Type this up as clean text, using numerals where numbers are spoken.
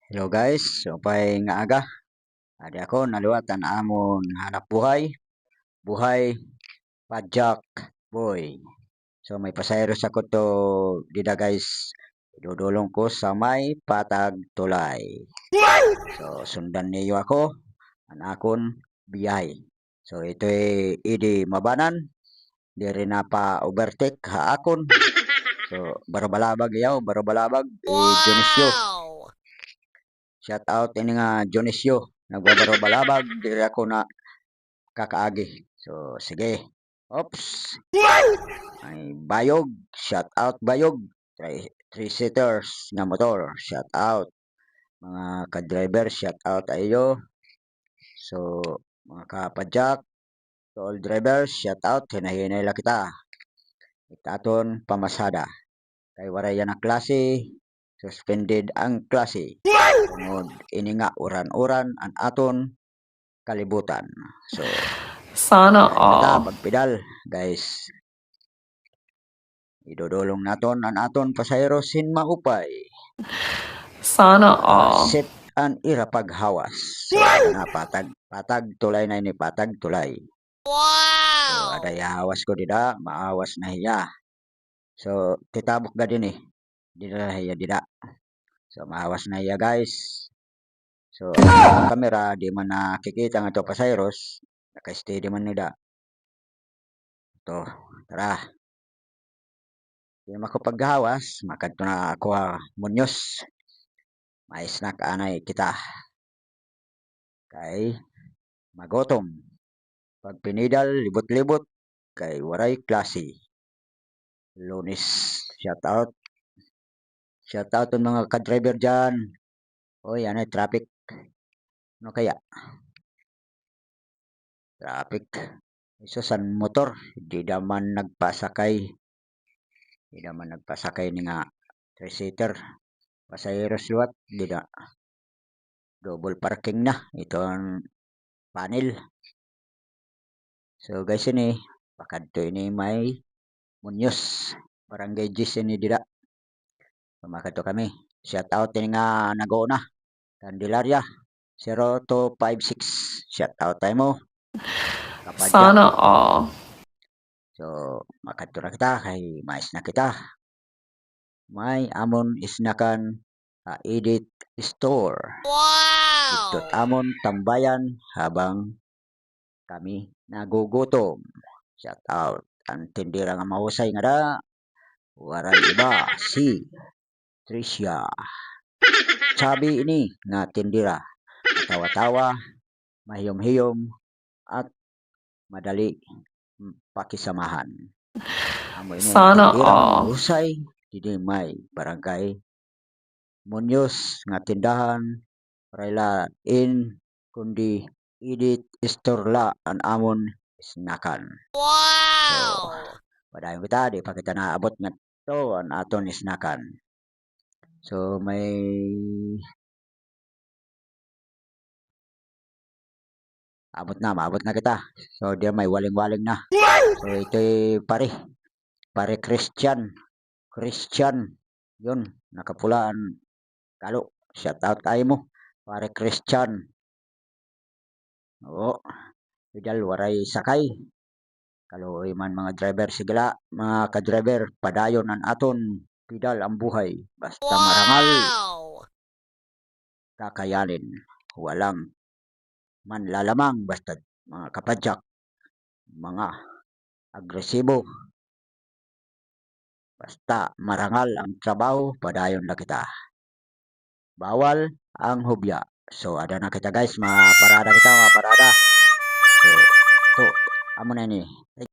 Hello guys, so pay nga aga. Adi ako naluwatan amon hanap buhay, buhay padjak boy. So may pasayros ako to dida guys. Idudulong ko sa may patag tulay. So sundan niyo ako ang akon biyahe. So ito'y idi mabanan, di rin na pa overtake ha akon. So barabalabag yaw, barabalabag Dionisio. Shout out ini nga Dionisio. Nagbabarbalabag diri ako na kakaagi. So sige. Oops. Ay Bayog. Shout out Bayog. Three seaters nga motor. Shout out. Mga ka-driver, shout out ayo. So mga kapadyak, to all drivers, shout out. Hinahinay lang kita. Itaton pamasada. Kay waray yan ang klase. Suspended ang klase. Tungod ini nga uran-uran ang aton kalibutan. So Sana kita all. magpedal guys. Idodolong naton ang aton pasayro sin maupay. Sana all. Sit an ira paghawas. So na patag tulay na ini patag tulay. So ada hawas ko dida, maawas na hiya. So titabok ga din eh. Dida hiya dida. So maawas na hiya guys. So ang kamera di man nakikita nga to pasayros. Naka-steady man nida. To, tara. Di mako paghawas, makadto na ako Munyos. May snack anay kita. Kay magotom. Pag pinidal, libot-libot. Kay waray klase. Lunes, shout out. Shout out ang mga ka-driver dyan. Oy, ano traffic. Ano kaya? Traffic. Isa sa motor, di naman nagpasakay. Di naman nagpasakay ni nga 3-seater. Pasayeros luwat, di na. Double parking na. Ito ang panel. So guys ini, pakadto ini may Munyos. Barangay Gis ini dida. Makadto kami. Shout out ini nga naguna. Candelaria 0256. Shout out tayo mo. Kapadya. Sana all. So makadto na kita kay mais na kita. May amon isnakan edit store. Ito amon tambayan habang kami nagugutom. Shout out. Ang tindira nga mahusay nga da. Waray iba si Tricia. Sabi ini nga tindira. Tawa-tawa, mahiyom-hiyom, at madali pakisamahan. Amo ini Sana tindira nga all. mahusay. Didi may barangay Munyos nga tindahan. Rayla in kundi edit store la ang amon snakan. So, padayon kita, di pa kita naabot nga to ang aton snakan. So, may maabot na kita. So, di may waling-waling na. So, ito'y pare Christian. Yun, nakapulaan. Kalo, shout out tayo mo. Pare Christian. Oo, pidal waray sakay. Kalau man mga driver sigala, mga ka-driver, padayon ang aton pidal ang buhay. Basta marangal, kakayanin. Walang manlalamang, basta mga kapadyak, mga agresibo. Basta marangal ang trabaho, padayon na kita. Bawal ang hubya. So, ada na kita guys, maparada kita, maparada. So, to, amo na ni.